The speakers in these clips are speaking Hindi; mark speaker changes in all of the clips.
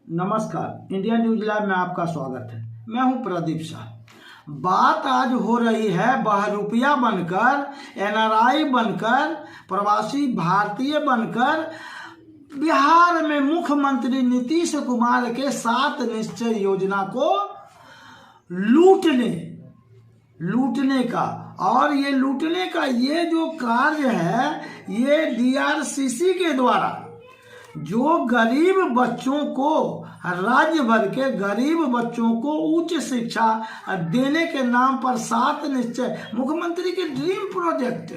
Speaker 1: नमस्कार, इंडिया न्यूज लाइव में आपका स्वागत है। मैं हूं प्रदीप शाह। बात आज हो रही है बहरूपिया बनकर, एनआरआई बनकर, प्रवासी भारतीय बनकर बिहार में मुख्यमंत्री नीतीश कुमार के 7 निश्चय योजना को लूटने का। और ये लूटने का ये जो कार्य है, ये डीआरसीसी के द्वारा जो गरीब बच्चों को, राज्य भर के गरीब बच्चों को उच्च शिक्षा देने के नाम पर 7 निश्चय, मुख्यमंत्री के ड्रीम प्रोजेक्ट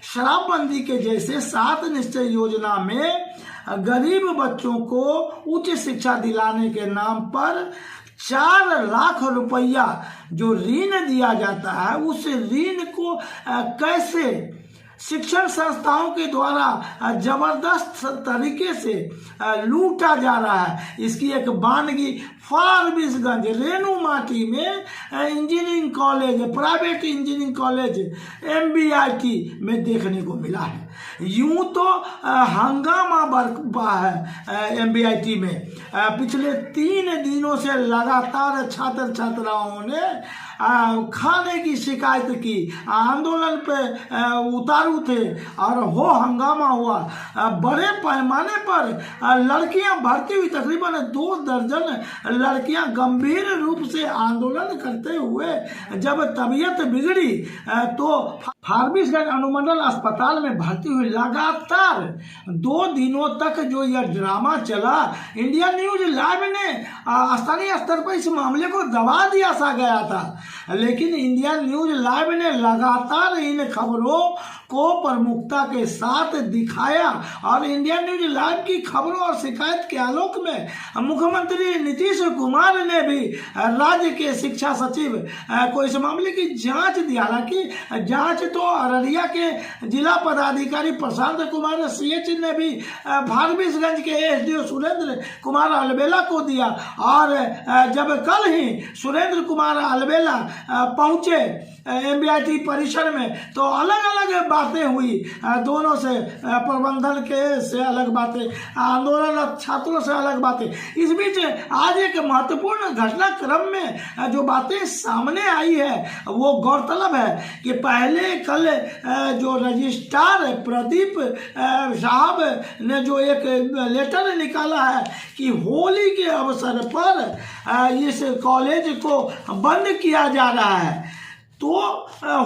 Speaker 1: शराबबंदी के जैसे 7 निश्चय योजना में गरीब बच्चों को उच्च शिक्षा दिलाने के नाम पर 4 लाख रुपया जो ऋण दिया जाता है, उस ऋण को कैसे शिक्षण संस्थाओं के द्वारा जबरदस्त तरीके से लूटा जा रहा है, इसकी एक वानगी फारबिसगंज रेणु माटी में engineering college, private engineering college MBIT में देखने को मिला है। यूं तो हंगामा बरपा है MBIT में। पिछले 3 दिनों से लगातार छात्र छात्राओं ने खाने की शिकायत की, आंदोलन पे उतारू थे और हो हंगामा हुआ। बड़े पैमाने पर लड़कियां भर्ती हुई, तकरीबन 2 दर्जन लड़कियां गंभीर रूप से आंदोलन करते हुए जब तबीयत बिगड़ी तो फारबिसगंज अनुमंडल अस्पताल में भर्ती हुई। लगातार 2 दिनों तक जो यह ड्रामा चला, इंडिया न्यूज लाइव ने स्थानीय स्तर पर इस मामले को दबा दिया सा गया था, लेकिन इंडिया न्यूज लाइव ने लगातार इन खबरों को प्रमुखता के साथ दिखाया और इंडिया न्यूज लाइव की खबरों और शिकायत के आलोक में मुख्यमंत्री नीतीश कुमार ने भी राज्य के शिक्षा सचिव को इस मामले की जांच दी। हालांकि जांच तो अररिया के जिला पदाधिकारी प्रशांत कुमार CH ने भी फारबिसगंज के SDO सुरेंद्र कुमार अलबेला को दिया। और जब कल ही सुरेंद्र कुमार अलबेला पहुंचे MBIT परिसर में तो अलग अलग बातें हुई, दोनों से, प्रबंधन के से अलग बातें, आंदोलन छात्रों से अलग बातें। इस बीच आज एक महत्वपूर्ण घटनाक्रम में जो बातें सामने आई है वो गौरतलब है कि पहले कल जो रजिस्ट्रार प्रदीप साहब ने जो एक लेटर निकाला है कि होली के अवसर पर इस कॉलेज को बंद किया जा रहा है, तो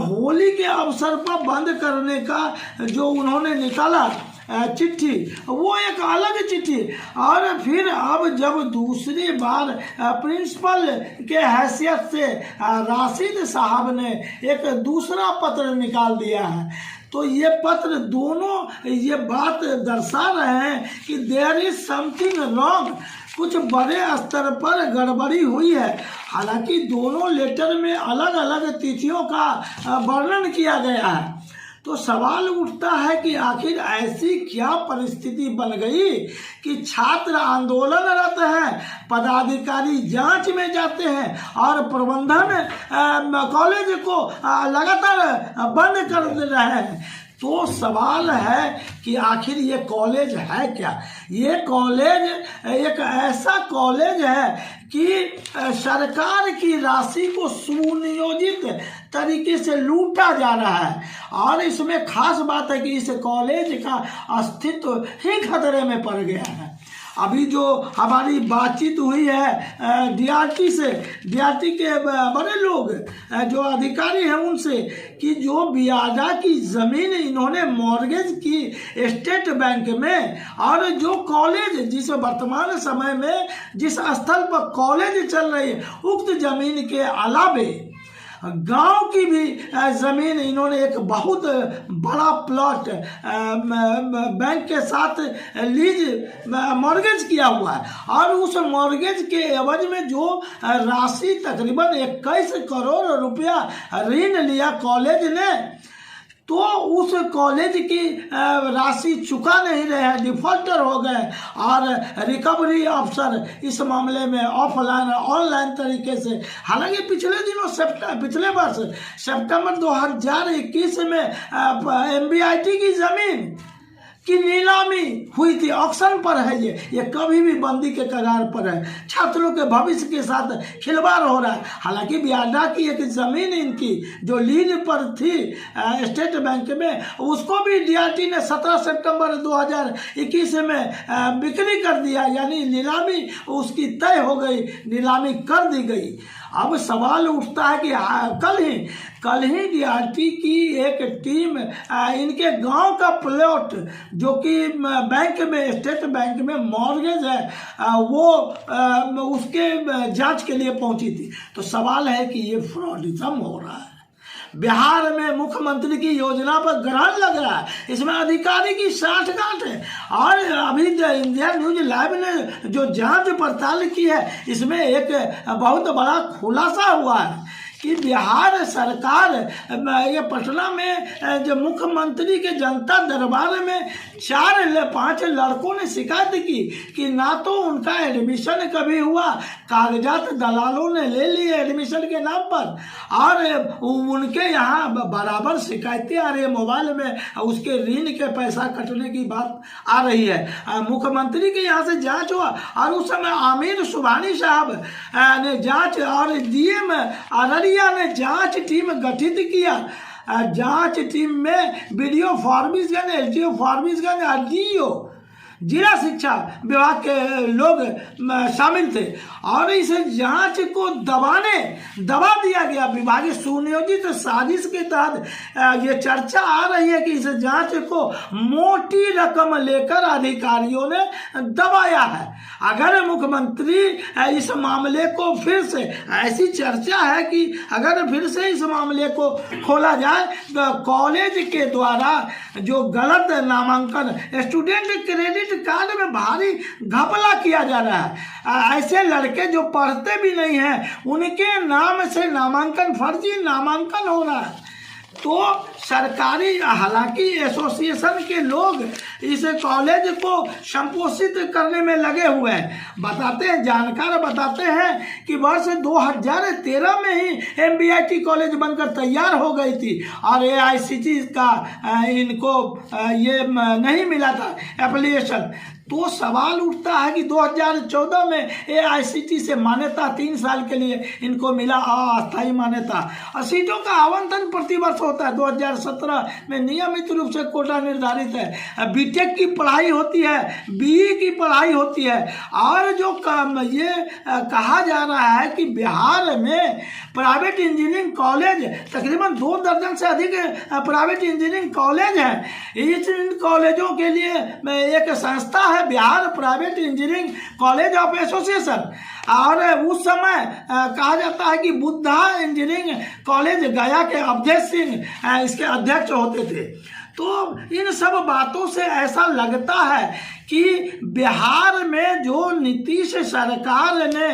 Speaker 1: होली के अवसर पर बंद करने का जो उन्होंने निकाला चिट्ठी, वो एक अलग चिट्ठी। और फिर अब जब दूसरी बार प्रिंसिपल के हैसियत से राशिद साहब ने एक दूसरा पत्र निकाल दिया है, तो ये पत्र दोनों ये बात दर्शा रहे हैं कि देयर इज समथिंग रॉन्ग, कुछ बड़े स्तर पर गड़बड़ी हुई है। हालांकि दोनों लेटर में अलग अलग तिथियों का वर्णन किया गया है, तो सवाल उठता है कि आखिर ऐसी क्या परिस्थिति बन गई कि छात्र आंदोलनरत हैं, पदाधिकारी जांच में जाते हैं और प्रबंधन कॉलेज को लगातार बंद कर दे रहे हैं। तो सवाल है कि आखिर ये कॉलेज है क्या? ये कॉलेज एक ऐसा कॉलेज है कि सरकार की राशि को सुनियोजित तरीके से लूटा जा रहा है। और इसमें खास बात है कि इस कॉलेज का अस्तित्व ही खतरे में पड़ गया है। अभी जो हमारी बातचीत हुई है DRT से, DRT के बड़े लोग जो अधिकारी हैं उनसे, कि जो बियाजा की ज़मीन इन्होंने मॉर्गेज की स्टेट बैंक में, और जो कॉलेज जिस वर्तमान समय में जिस स्थल पर कॉलेज चल रही है, उक्त ज़मीन के अलावे गांव की भी ज़मीन इन्होंने एक बहुत बड़ा प्लॉट बैंक के साथ लीज मॉर्गेज किया हुआ है। और उस मॉर्गेज के एवज में जो राशि तकरीबन 21 करोड़ रुपया ऋण लिया कॉलेज ने, तो उस कॉलेज की राशि चुका नहीं रहे, डिफॉल्टर हो गए। और रिकवरी अफसर इस मामले में ऑफलाइन ऑनलाइन तरीके से, हालांकि पिछले वर्ष सितंबर 2021 में MBIT की ज़मीन कि नीलामी हुई थी, ऑक्शन पर है ये कभी भी बंदी के कगार पर है। छात्रों के भविष्य के साथ खिलवाड़ हो रहा है। हालांकि बियाडा की एक जमीन इनकी जो लीज पर थी स्टेट बैंक में, उसको भी डीआरटी ने 17 सितंबर 2021 में बिक्री कर दिया, यानी नीलामी उसकी तय हो गई, नीलामी कर दी गई। अब सवाल उठता है कि कल ही डीआरटी की एक टीम इनके गांव का प्लॉट जो कि बैंक में, स्टेट बैंक में मॉर्गेज है, वो उसके जांच के लिए पहुंची थी। तो सवाल है कि ये फ्रॉडिज्म हो रहा है। बिहार में मुख्यमंत्री की योजना पर ग्रहण लग रहा है, इसमें अधिकारी की साठगांठ है। और अभी इंडिया न्यूज लाइव ने जो जांच पड़ताल की है, इसमें एक बहुत बड़ा खुलासा हुआ है कि बिहार सरकार ये पटना में जो मुख्यमंत्री के जनता दरबार में 4-5 लड़कों ने शिकायत की कि ना तो उनका एडमिशन कभी हुआ, कागजात दलालों ने ले लिए एडमिशन के नाम पर, और उनके यहाँ बराबर शिकायतें आ रही है। मोबाइल में उसके ऋण के पैसा कटने की बात आ रही है। मुख्यमंत्री के यहाँ से जांच हुआ और उस समय आमिर सुबहानी साहब ने जांच, और डीएम अररिया ने जांच टीम गठित किया। जांच टीम में बीडीओ फारबिसगंज, एसडीओ फारबिसगंज और डीईओ जिला शिक्षा विभाग के लोग शामिल थे, और इस जांच को दबा दिया गया। विभागीय सुनियोजित साजिश के तहत ये चर्चा आ रही है कि इस जांच को मोटी रकम लेकर अधिकारियों ने दबाया है। अगर मुख्यमंत्री इस मामले को फिर से, ऐसी चर्चा है कि अगर फिर से इस मामले को खोला जाए तो कॉलेज के द्वारा जो गलत नामांकन, स्टूडेंट क्रेडिट कार्ड में भारी घपला किया जा रहा है। ऐसे लड़के जो पढ़ते भी नहीं हैं, उनके नाम से नामांकन, फर्जी नामांकन हो रहा है। तो सरकारी, हालांकि एसोसिएशन के लोग इस कॉलेज को संपोषित करने में लगे हुए हैं। बताते हैं, जानकार बताते हैं कि वर्ष 2013 में ही एमबीआईटी कॉलेज बनकर तैयार हो गई थी, और एआईसीटी का इनको ये नहीं मिला था एप्लीकेशन। तो सवाल उठता है कि 2014 में एआईसीटी से मान्यता 3 साल के लिए इनको मिला, अस्थायी मान्यता। और सीटों का आवंटन प्रतिवर्ष होता है। 2017 में नियमित रूप से कोटा निर्धारित है। बीटेक की पढ़ाई होती है, बीई की पढ़ाई होती है। और जो ये कहा जा रहा है कि बिहार में प्राइवेट इंजीनियरिंग कॉलेज तकरीबन 2 दर्जन से अधिक प्राइवेट इंजीनियरिंग कॉलेज हैं। इन कॉलेजों के लिए एक संस्था है, Bihar private engineering college of association. और उस समय कहा जाता है कि बुद्धा इंजीनियरिंग कॉलेज गया के अवधेश सिंह इसके अध्यक्ष होते थे। तो इन सब बातों से ऐसा लगता है कि बिहार में जो नीतीश सरकार ने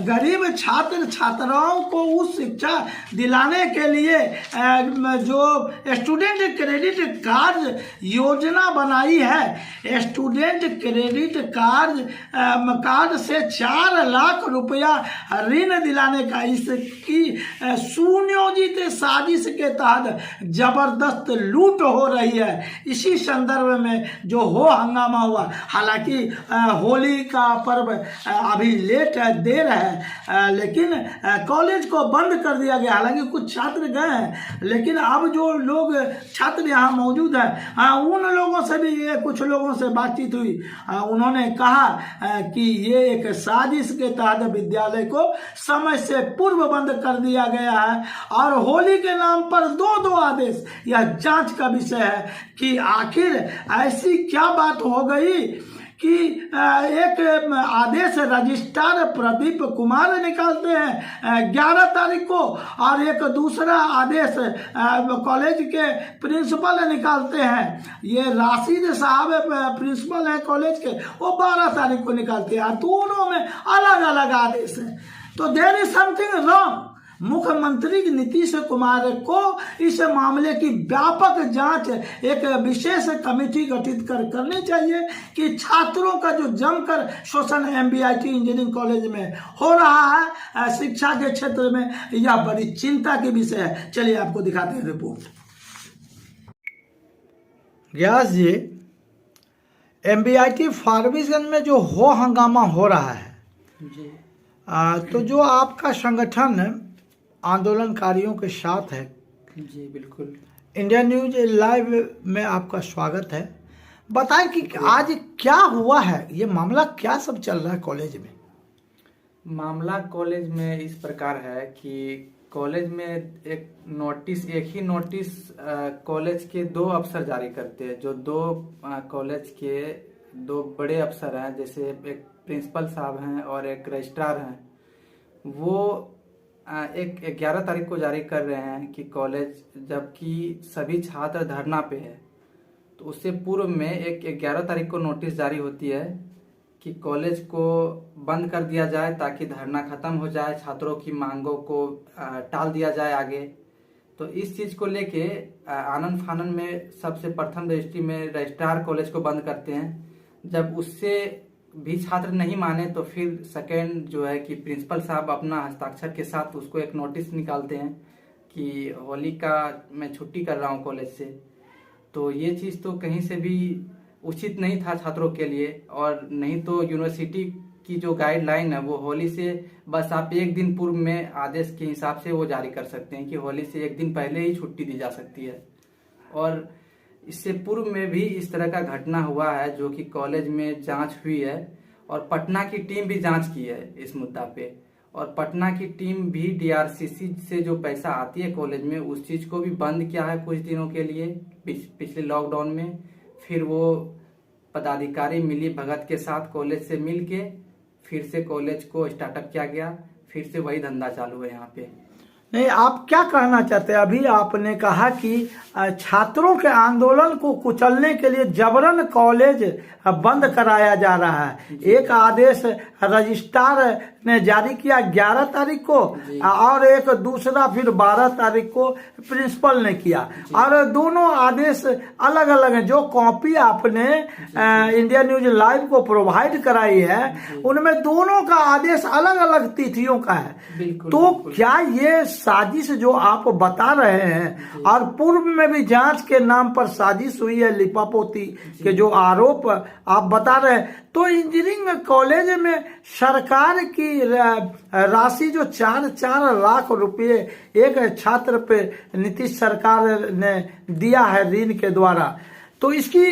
Speaker 1: गरीब छात्र छात्राओं को उस शिक्षा दिलाने के लिए जो स्टूडेंट क्रेडिट कार्ड योजना बनाई है, स्टूडेंट क्रेडिट कार्ड से 4 लाख रुपया ऋण दिलाने का, इसकी सुनियोजित साजिश के तहत जबरदस्त लूट हो रही है। इसी संदर्भ में जो हंगामा हुआ, हालांकि होली का पर्व अभी लेट है, देर है, लेकिन कॉलेज को बंद कर दिया गया। हालांकि कुछ छात्र गए हैं, लेकिन अब जो लोग छात्र यहाँ मौजूद हैं, उन लोगों से भी, कुछ लोगों से बातचीत हुई। उन्होंने कहा कि ये एक साजिश के तहत विद्यालय को समय से पूर्व बंद कर दिया गया है, और होली के नाम पर 2 आदेश। यह जांच का विषय है कि आखिर ऐसी क्या बात हो गई कि एक आदेश रजिस्ट्रार प्रदीप कुमार निकालते हैं 11 तारीख को, और एक दूसरा आदेश कॉलेज के प्रिंसिपल निकालते हैं। ये राशिद साहब प्रिंसिपल हैं कॉलेज के, वो 12 तारीख को निकालते हैं। दोनों में अलग अलग आदेश हैं। तो देयर इज समथिंग रॉन्ग। मुख्यमंत्री नीतीश कुमार को इस मामले की व्यापक जांच एक विशेष कमेटी गठित करनी चाहिए कि छात्रों का जो जमकर शोषण एमबीआईटी इंजीनियरिंग कॉलेज में हो रहा है शिक्षा के क्षेत्र में, यह बड़ी चिंता की विषय है। चलिए आपको दिखाते हैं रिपोर्ट।
Speaker 2: व्यास जी,
Speaker 1: एमबीआईटी फारबिसगंज में जो हो हंगामा हो रहा है
Speaker 2: जी
Speaker 1: तो जो आपका संगठन आंदोलनकारियों के साथ है,
Speaker 2: जी बिल्कुल।
Speaker 1: इंडिया न्यूज लाइव में आपका स्वागत है। बताएं कि आज क्या हुआ है, ये मामला क्या सब चल रहा है कॉलेज में?
Speaker 2: मामला कॉलेज में इस प्रकार है कि कॉलेज में एक ही नोटिस कॉलेज के 2 अफसर जारी करते हैं, जो 2 कॉलेज के 2 बड़े अफसर हैं, जैसे एक प्रिंसिपल साहब हैं और एक रजिस्ट्रार हैं। वो एक 11 तारीख को जारी कर रहे हैं कि कॉलेज, जबकि सभी छात्र धरना पे है, तो उससे पूर्व में एक 11 तारीख को नोटिस जारी होती है कि कॉलेज को बंद कर दिया जाए ताकि धरना खत्म हो जाए, छात्रों की मांगों को टाल दिया जाए आगे। तो इस चीज को लेके आनन फानन में सबसे प्रथम रजिस्ट्री में रजिस्ट्रार कॉलेज को बंद करते हैं। जब उससे भी छात्र नहीं माने तो फिर सेकेंड जो है कि प्रिंसिपल साहब अपना हस्ताक्षर के साथ उसको एक नोटिस निकालते हैं कि होली का मैं छुट्टी कर रहा हूँ कॉलेज से। तो ये चीज़ तो कहीं से भी उचित नहीं था छात्रों के लिए, और नहीं तो यूनिवर्सिटी की जो गाइडलाइन है वो होली से बस आप 1 दिन पूर्व में आदेश के हिसाब से वो जारी कर सकते हैं कि होली से 1 दिन पहले ही छुट्टी दी जा सकती है। और इससे पूर्व में भी इस तरह का घटना हुआ है जो कि कॉलेज में जांच हुई है, और पटना की टीम भी जांच की है इस मुद्दा पे। और पटना की टीम भी डीआरसीसी से जो पैसा आती है कॉलेज में उस चीज को भी बंद किया है कुछ दिनों के लिए पिछले लॉकडाउन में। फिर वो पदाधिकारी मिली भगत के साथ कॉलेज से मिल के फिर से कॉलेज को स्टार्टअप किया गया, फिर से वही धंधा चालू है यहाँ पे।
Speaker 1: नहीं, आप क्या कहना चाहते हैं? अभी आपने कहा कि छात्रों के आंदोलन को कुचलने के लिए जबरन कॉलेज बंद कराया जा रहा है। एक आदेश रजिस्ट्रार ने जारी किया 11 तारीख को और एक दूसरा फिर 12 तारीख को प्रिंसिपल ने किया, और दोनों आदेश अलग अलग हैं। जो कॉपी आपने इंडिया न्यूज लाइव को प्रोवाइड कराई है उनमें दोनों का आदेश अलग अलग तिथियों का है। तो क्या ये साजिश जो आप बता रहे हैं, और पूर्व में भी जांच के नाम पर साजिश हुई है, लिपापोती के जो आरोप आप बता रहे हैं, तो इंजीनियरिंग कॉलेज में सरकार की राशि जो 4 लाख रुपए एक छात्र पे नीतीश सरकार ने दिया है ऋण के द्वारा, तो इसकी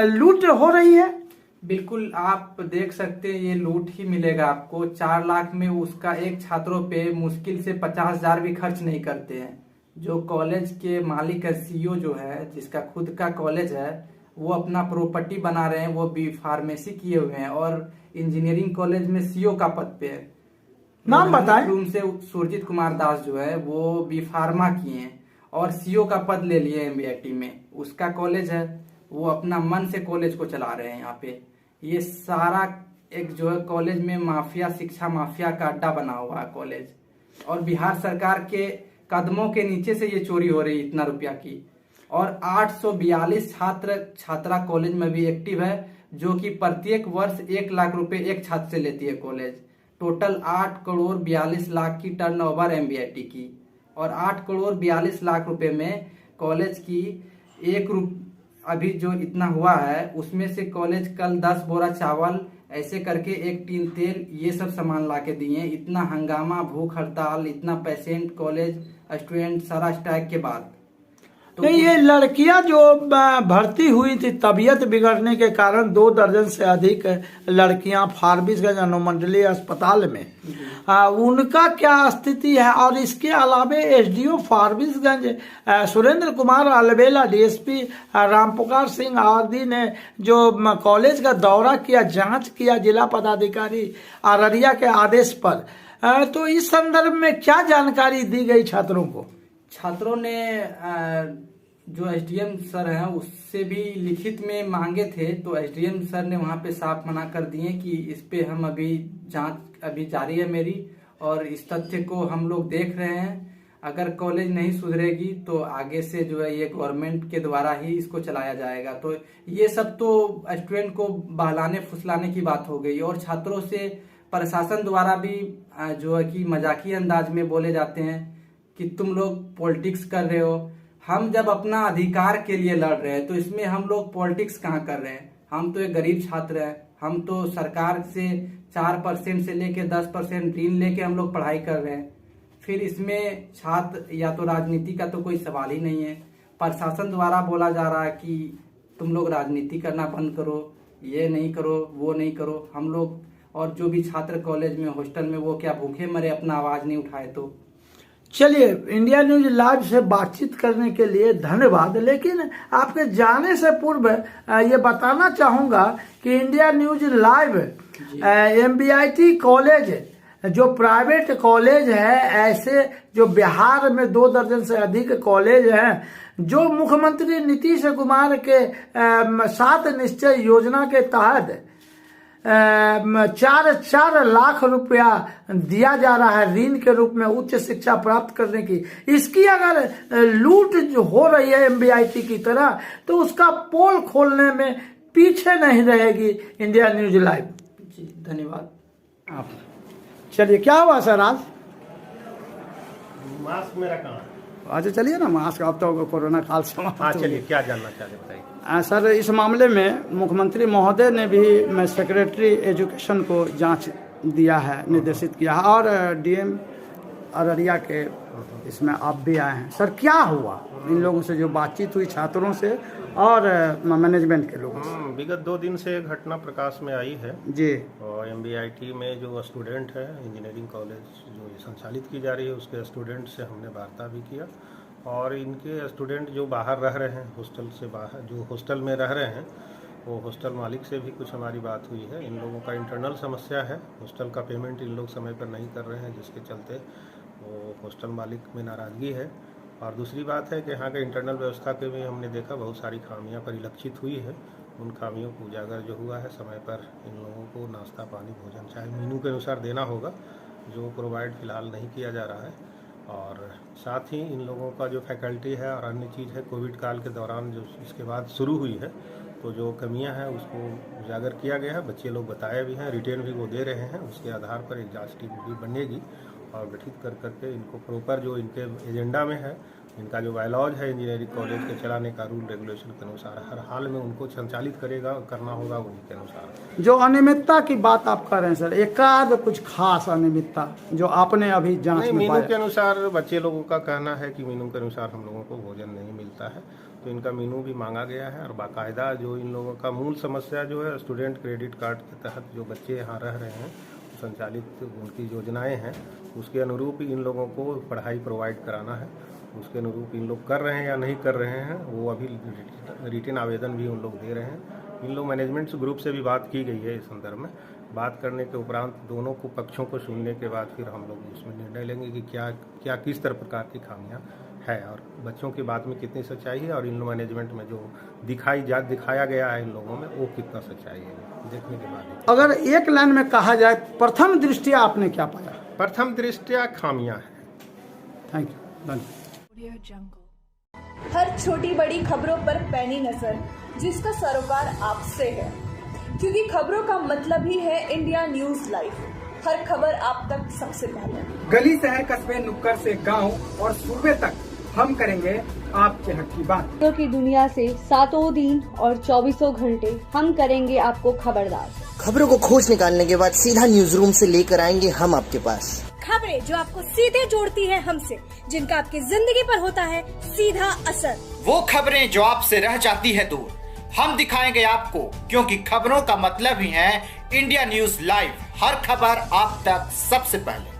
Speaker 1: लूट हो रही है।
Speaker 2: बिल्कुल, आप देख सकते हैं ये लूट ही मिलेगा आपको। 4 लाख में उसका एक छात्रों पे मुश्किल से 50,000 भी खर्च नहीं करते हैं। जो कॉलेज के मालिक है, सीईओ जो है, जिसका खुद का कॉलेज है, वो अपना प्रॉपर्टी बना रहे हैं। वो बी फार्मेसी किए हुए हैं और इंजीनियरिंग कॉलेज में सीईओ का पद पे है।
Speaker 1: नाम बताएं।
Speaker 2: रूम से सुरजीत कुमार दास जो है वो बी फार्मा किए हैं और सीईओ का पद ले लिए एमबीआईटी में। उसका कॉलेज है, वो अपना मन से कॉलेज को चला रहे हैं। यहाँ पे ये सारा एक जो है कॉलेज में माफिया, शिक्षा माफिया का अड्डा बना हुआ है कॉलेज, और बिहार सरकार के कदमों के नीचे से ये चोरी हो रही है इतना रुपया की। और 842 छात्रा कॉलेज में भी एक्टिव है, जो कि प्रत्येक वर्ष 1 लाख रुपए एक छात्र से लेती है कॉलेज। टोटल 8 करोड़ 42 लाख की टर्नओवर एमबीआईटी की, और 8 करोड़ 42 लाख रुपए में कॉलेज की अभी जो इतना हुआ है उसमें से कॉलेज कल 10 बोरा चावल, ऐसे करके 1 टीन तेल, ये सब सामान ला के दिए। इतना हंगामा, भूख हड़ताल, इतना पेशेंट, कॉलेज स्टूडेंट सारा स्ट्राइक के बाद।
Speaker 1: तो नहीं, ये लड़कियां जो भर्ती हुई थी तबीयत बिगड़ने के कारण 2 दर्जन से अधिक लड़कियां फारबिसगंज अनुमंडलीय अस्पताल में, उनका क्या स्थिति है? और इसके अलावे एसडीओ फारबिसगंज सुरेंद्र कुमार अलबेला, डीएसपी रामपुकार सिंह आदि ने जो कॉलेज का दौरा किया, जांच किया जिला पदाधिकारी अररिया के आदेश पर, तो इस संदर्भ में क्या जानकारी दी गई छात्रों को?
Speaker 2: छात्रों ने जो एसडीएम सर हैं उससे भी लिखित में मांगे थे, तो एसडीएम सर ने वहां पे साफ मना कर दिए कि इस पे हम अभी जांच अभी जारी है मेरी, और इस तथ्य को हम लोग देख रहे हैं। अगर कॉलेज नहीं सुधरेगी तो आगे से जो है ये गवर्नमेंट के द्वारा ही इसको चलाया जाएगा। तो ये सब तो स्टूडेंट को बहलाने फुसलाने की बात हो गई, और छात्रों से प्रशासन द्वारा भी जो है कि मजाकी अंदाज में बोले जाते हैं कि तुम लोग पॉलिटिक्स कर रहे हो। हम जब अपना अधिकार के लिए लड़ रहे हैं तो इसमें हम लोग पॉलिटिक्स कहाँ कर रहे हैं? हम तो एक गरीब छात्र हैं, हम तो सरकार से 4% से लेके 10% ऋण लेके हम लोग पढ़ाई कर रहे हैं। फिर इसमें छात्र या तो राजनीति का तो कोई सवाल ही नहीं है। प्रशासन द्वारा बोला जा रहा है कि तुम लोग राजनीति करना बंद करो, ये नहीं करो, वो नहीं करो। हम लोग और जो भी छात्र कॉलेज में हॉस्टल में, वो क्या भूखे मरे अपना आवाज नहीं उठाए? तो
Speaker 1: चलिए, इंडिया न्यूज लाइव से बातचीत करने के लिए धन्यवाद। लेकिन आपके जाने से पूर्व ये बताना चाहूंगा कि India news live MBIT college जो प्राइवेट कॉलेज है, ऐसे जो बिहार में 2 दर्जन से अधिक कॉलेज हैं, जो मुख्यमंत्री नीतीश कुमार के 7 निश्चय योजना के तहत 4 लाख रुपया दिया जा रहा है ऋण के रूप में उच्च शिक्षा प्राप्त करने की। इसकी अगर लूट जो हो रही है MBIT की तरह, तो उसका पोल खोलने में पीछे नहीं रहेगी इंडिया न्यूज लाइव।
Speaker 2: जी धन्यवाद।
Speaker 1: आप चलिए, क्या हुआ सर आज?
Speaker 3: मास्क मेरा कहाँ?
Speaker 1: अच्छा चलिए ना, मास्क अब तो कोरोना काल समाप्त
Speaker 3: हाँ
Speaker 1: हो
Speaker 3: चलिए,
Speaker 1: गया।
Speaker 3: क्या जानना चाहते बताइए।
Speaker 1: सर, इस मामले में मुख्यमंत्री महोदय ने भी सेक्रेटरी एजुकेशन को जांच दिया है, निर्देशित किया है, और DM अररिया के इसमें आप भी आए हैं। सर, क्या हुआ इन लोगों से जो बातचीत हुई छात्रों से और मैनेजमेंट के लोगों से?
Speaker 3: विगत 2 दिन से एक घटना प्रकाश में आई है
Speaker 1: जी।
Speaker 3: और MBIT में जो स्टूडेंट है, इंजीनियरिंग कॉलेज जो संचालित की जा रही है, उसके स्टूडेंट से हमने वार्ता भी किया। और इनके स्टूडेंट जो बाहर रह रहे हैं, हॉस्टल से बाहर जो हॉस्टल में रह रहे हैं, वो हॉस्टल मालिक से भी कुछ हमारी बात हुई है। इन लोगों का इंटरनल समस्या है, हॉस्टल का पेमेंट इन लोग समय पर नहीं कर रहे हैं, जिसके चलते वो हॉस्टल मालिक में नाराज़गी है। और दूसरी बात है कि यहाँ के इंटरनल व्यवस्था के भी हमने देखा बहुत सारी खामियां परिलक्षित हुई है। उन खामियों को उजागर जो हुआ है, समय पर इन लोगों को नाश्ता पानी भोजन चाहे मेनू के अनुसार देना होगा, जो प्रोवाइड फ़िलहाल नहीं किया जा रहा है। और साथ ही इन लोगों का जो फैकल्टी है और अन्य चीज़ है, कोविड काल के दौरान जो इसके बाद शुरू हुई है, तो जो कमियां हैं उसको उजागर किया गया है। बच्चे लोग बताए भी हैं, रिटेन भी वो दे रहे हैं। उसके आधार पर एक जांच टीम भी बनेगी और गठित कर करके इनको प्रॉपर जो इनके एजेंडा में है, इनका जो बायलॉज है इंजीनियरिंग कॉलेज के चलाने का, रूल रेगुलेशन के अनुसार हर हाल में उनको संचालित करना होगा उन्हीं के अनुसार।
Speaker 1: जो अनियमितता की बात आप कर रहे हैं सर, एकाध कुछ खास अनियमितता जो आपने अभी जांच में
Speaker 3: मीनू
Speaker 1: पाया?
Speaker 3: के अनुसार बच्चे लोगों का कहना है कि मीनू के अनुसार हम लोगों को भोजन नहीं मिलता है, तो इनका मीनू भी मांगा गया है। और बाकायदा जो इन लोगों का मूल समस्या जो है, स्टूडेंट क्रेडिट कार्ड के तहत जो बच्चे यहाँ रह रहे हैं, संचालित उनकी योजनाएं हैं, उसके अनुरूप इन लोगों को पढ़ाई प्रोवाइड कराना है। उसके अनुरूप इन लोग कर रहे हैं या नहीं कर रहे हैं, वो अभी रिटन आवेदन भी उन लोग दे रहे हैं। इन लोग मैनेजमेंट ग्रुप से भी बात की गई है इस संदर्भ में। बात करने के उपरांत दोनों को पक्षों को सुनने के बाद फिर हम लोग उसमें निर्णय लेंगे कि क्या किस तरह प्रकार की खामियां है और बच्चों की बात में कितनी सच्चाई है, और इन मैनेजमेंट में जो दिखाया गया है इन लोगों में, वो कितना सच्चाई है, देखने के बाद।
Speaker 1: अगर एक लाइन में कहा जाए, प्रथम दृष्टिया आपने क्या पाया?
Speaker 3: प्रथम दृष्टिया खामियां हैं।
Speaker 1: थैंक यू, धन्यवाद।
Speaker 4: हर छोटी बड़ी खबरों पर पैनी नजर, जिसका सरोकार आपसे है, क्योंकि खबरों का मतलब ही है इंडिया न्यूज लाइव। हर खबर आप तक सबसे पहले।
Speaker 5: गली शहर कस्बे नुक्कड़ से गांव और सूबे तक हम करेंगे आपके हक की बात।
Speaker 6: खबरों की दुनिया से 7 दिन और 24 घंटे हम करेंगे आपको खबरदार।
Speaker 7: खबरों को खोज निकालने के बाद सीधा न्यूज रूम से लेकर आएंगे हम आपके पास।
Speaker 8: खबरें जो आपको सीधे जोड़ती है हमसे, जिनका आपकी जिंदगी पर होता है सीधा असर।
Speaker 9: वो खबरें जो आपसे रह जाती है दूर, हम दिखाएंगे आपको, क्योंकि खबरों का मतलब ही है इंडिया न्यूज लाइव। हर खबर आप तक सबसे पहले।